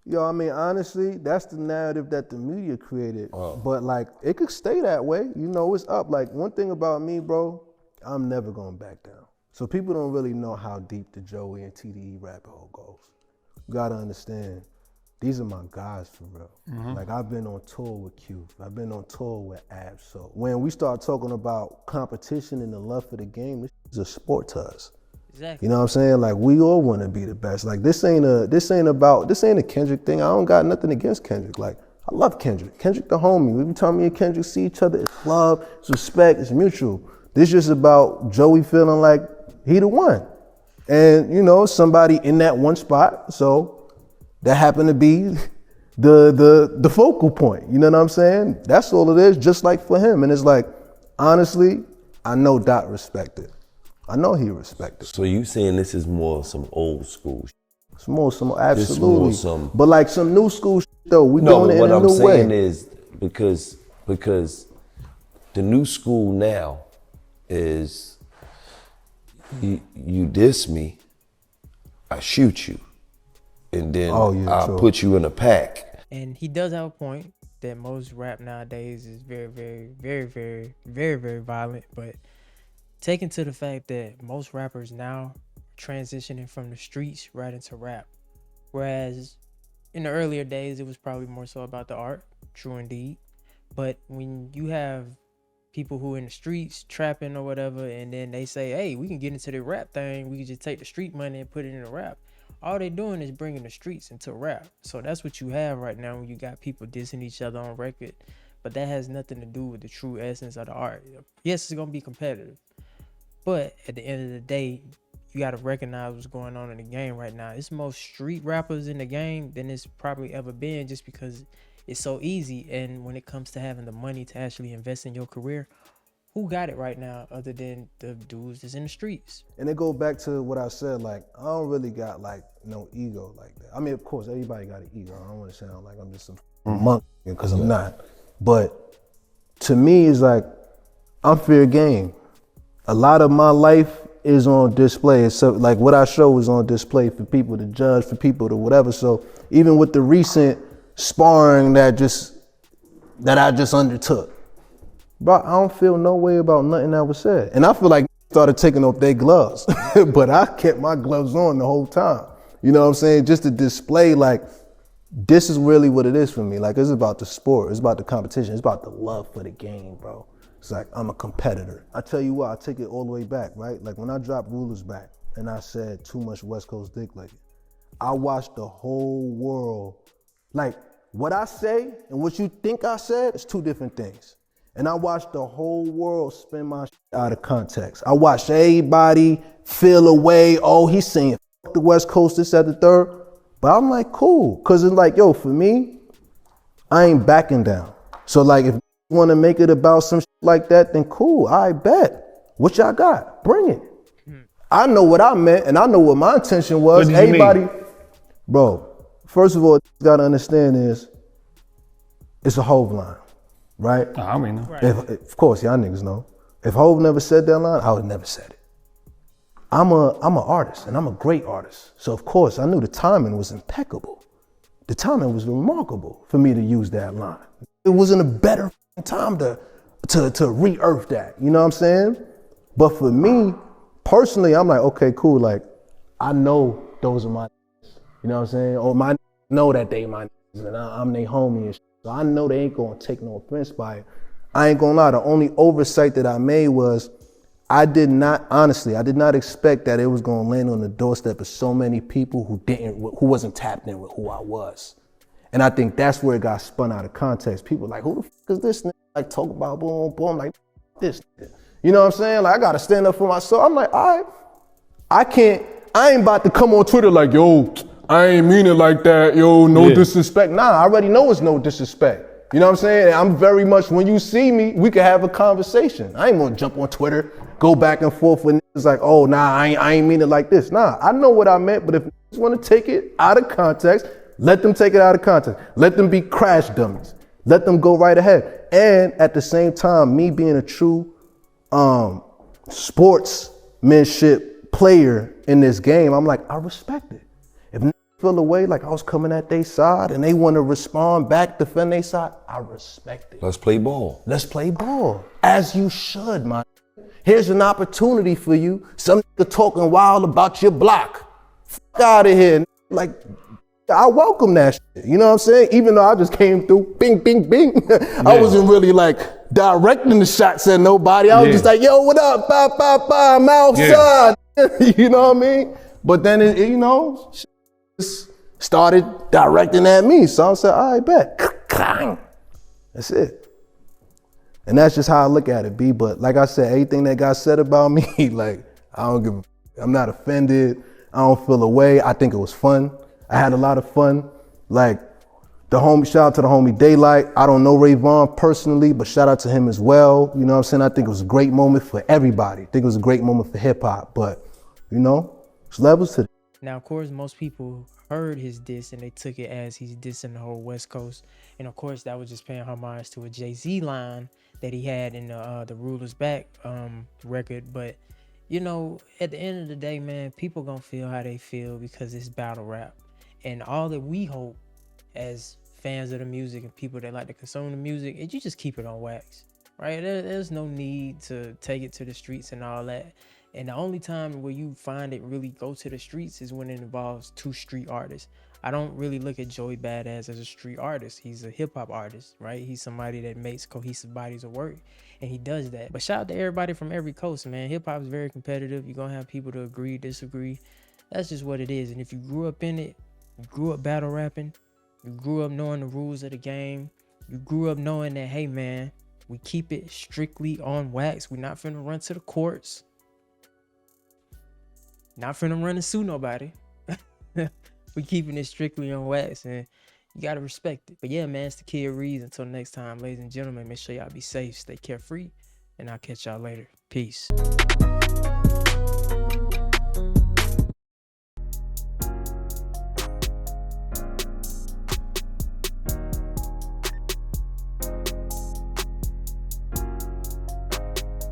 Yo, I mean, honestly, that's the narrative that the media created. But like, it could stay that way. You know, it's up. Like, one thing about me, bro, I'm never going back down. So people don't really know how deep the Joey and TDE rabbit hole goes. You gotta understand, these are my guys for real. Like, I've been on tour with Q. I've been on tour with Ab. So when we start talking about competition and the love for the game, this is a sport to us. Exactly. You know what I'm saying? Like, we all want to be the best. Like, this ain't a Kendrick thing. I don't got nothing against Kendrick. Like, I love Kendrick. Kendrick the homie. Every time me and Kendrick see each other, it's love, it's respect, it's mutual. This just about Joey feeling like he the one. And, you know, somebody in that one spot. So that happened to be the focal point. You know what I'm saying? That's all it is, just like for him. And it's like, honestly, I know Dot respected. I know he respected. So you saying this is more some old school It's more some, absolutely. Some, but like some new school though, we doing it in a new way. No, what I'm saying is because the new school now is you diss me, I shoot you, and then I'll put you in a pack. And he does have a point that most rap nowadays is very, very, very, very, very, very violent, but taken to the fact that most rappers now transitioning from the streets right into rap. Whereas in the earlier days, it was probably more so about the art, true indeed. But when you have people who in the streets trapping or whatever, and then they say, hey, we can get into the rap thing, we can just take the street money and put it into rap. All they doing is bringing the streets into rap. So that's what you have right now when you got people dissing each other on record. But that has nothing to do with the true essence of the art. Yes, it's going to be competitive. But at the end of the day, you got to recognize what's going on in the game right now. It's most street rappers in the game than it's probably ever been, just because it's so easy. And when it comes to having the money to actually invest in your career, who got it right now other than the dudes that's in the streets? And it go back to what I said, like, I don't really got like no ego like that. I mean, of course, everybody got an ego. I don't want to sound like I'm just some monk, because I'm not. But to me, it's like, I'm fair game. A lot of my life is on display. So like what I show is on display for people to judge, for people to whatever. So even with the recent sparring that I just undertook, bro, I don't feel no way about nothing that was said. And I feel like started taking off their gloves, but I kept my gloves on the whole time. You know what I'm saying? Just to display like, this is really what it is for me. Like, it's about the sport, it's about the competition, it's about the love for the game, bro. It's like, I'm a competitor. I tell you what, I take it all the way back, right? Like when I dropped Rulers back and I said too much West Coast dick licking, I watched the whole world. Like what I say and what you think I said is two different things. And I watched the whole world spin my shit out of context. I watched everybody feel away, oh, he's saying fuck the West Coast, this, that, the third. But I'm like, cool. Cause it's like, yo, for me, I ain't backing down. So like if you wanna make it about some shit like that, then cool, I bet. What y'all got? Bring it. I know what I meant and I know what my intention was. What did you mean? Bro, first of all, what you gotta understand is, it's a Hove line, right? I mean, Right. Of course, y'all niggas know. If Hove never said that line, I would never said it. I'm an artist and I'm a great artist. So of course, I knew the timing was impeccable. The timing was remarkable for me to use that line. It wasn't a better time to re-earth that, you know what I'm saying? But for me, personally, I'm like, okay, cool, like, I know those are my, you know what I'm saying? Or my know that they my and I'm their homie and shit. So I know they ain't gonna take no offense by it. I ain't gonna lie, the only oversight that I made was, I did not expect that it was gonna land on the doorstep of so many people who wasn't tapped in with who I was. And I think that's where it got spun out of context. People like, who the fuck is this nigga? Like talk about boom, boom, like this nigga. You know what I'm saying? Like I gotta stand up for myself. I'm like, all right, I ain't about to come on Twitter like, yo, I ain't mean it like that, yo, no disrespect. Nah, I already know it's no disrespect. You know what I'm saying? I'm very much, when you see me, we can have a conversation. I ain't gonna jump on Twitter, go back and forth with niggas like, oh, nah, I ain't mean it like this. Nah, I know what I meant, but if niggas wanna take it out of context, let them take it out of context. Let them be crash dummies. Let them go right ahead. And at the same time, me being a true sportsmanship player in this game, I'm like, I respect it. If niggas feel away like I was coming at their side and they want to respond back, defend their side, I respect it. Let's play ball. Let's play ball. As you should, man. Here's an opportunity for you. Some nigga talking wild about your block. Fuck out of here. Like, I welcome that shit. You know what I'm saying? Even though I just came through, bing, bing, bing. I wasn't really like directing the shots at nobody. I was just like, yo, what up? Bye, bye, bye. I'm outside. You know what I mean? But then, you know, just started directing at me. So I said, all right, bet. That's it. And that's just how I look at it, B. But like I said, everything that got said about me, like, I'm not offended. I don't feel away. I think it was fun. I had a lot of fun. Like, shout out to the homie Daylight. I don't know Ray Vaughn personally, but shout out to him as well. You know what I'm saying? I think it was a great moment for everybody. I think it was a great moment for hip hop. But, you know, there's levels to it. Now, of course, most people heard his diss and they took it as he's dissing the whole West Coast. And of course, that was just paying homage to a Jay-Z line that he had in the Ruler's Back record. But, you know, at the end of the day, man, people gonna feel how they feel because it's battle rap. And all that we hope as fans of the music and people that like to consume the music is you just keep it on wax, right? There's no need to take it to the streets and all that. And the only time where you find it really go to the streets is when it involves two street artists. I don't really look at Joey Badass as a street artist. He's a hip hop artist, right? He's somebody that makes cohesive bodies of work and he does that. But shout out to everybody from every coast, man. Hip hop is very competitive. You're gonna have people to agree, disagree. That's just what it is. And if you grew up in it, you grew up battle rapping, you grew up knowing the rules of the game, you grew up knowing that, hey man, we keep it strictly on wax. We're not finna run to the courts. Not finna run and sue nobody. We keeping it strictly on wax and you gotta respect it. But yeah, man, it's the Kid Ríez. Until next time, ladies and gentlemen, make sure y'all be safe, stay carefree, and I'll catch y'all later. Peace.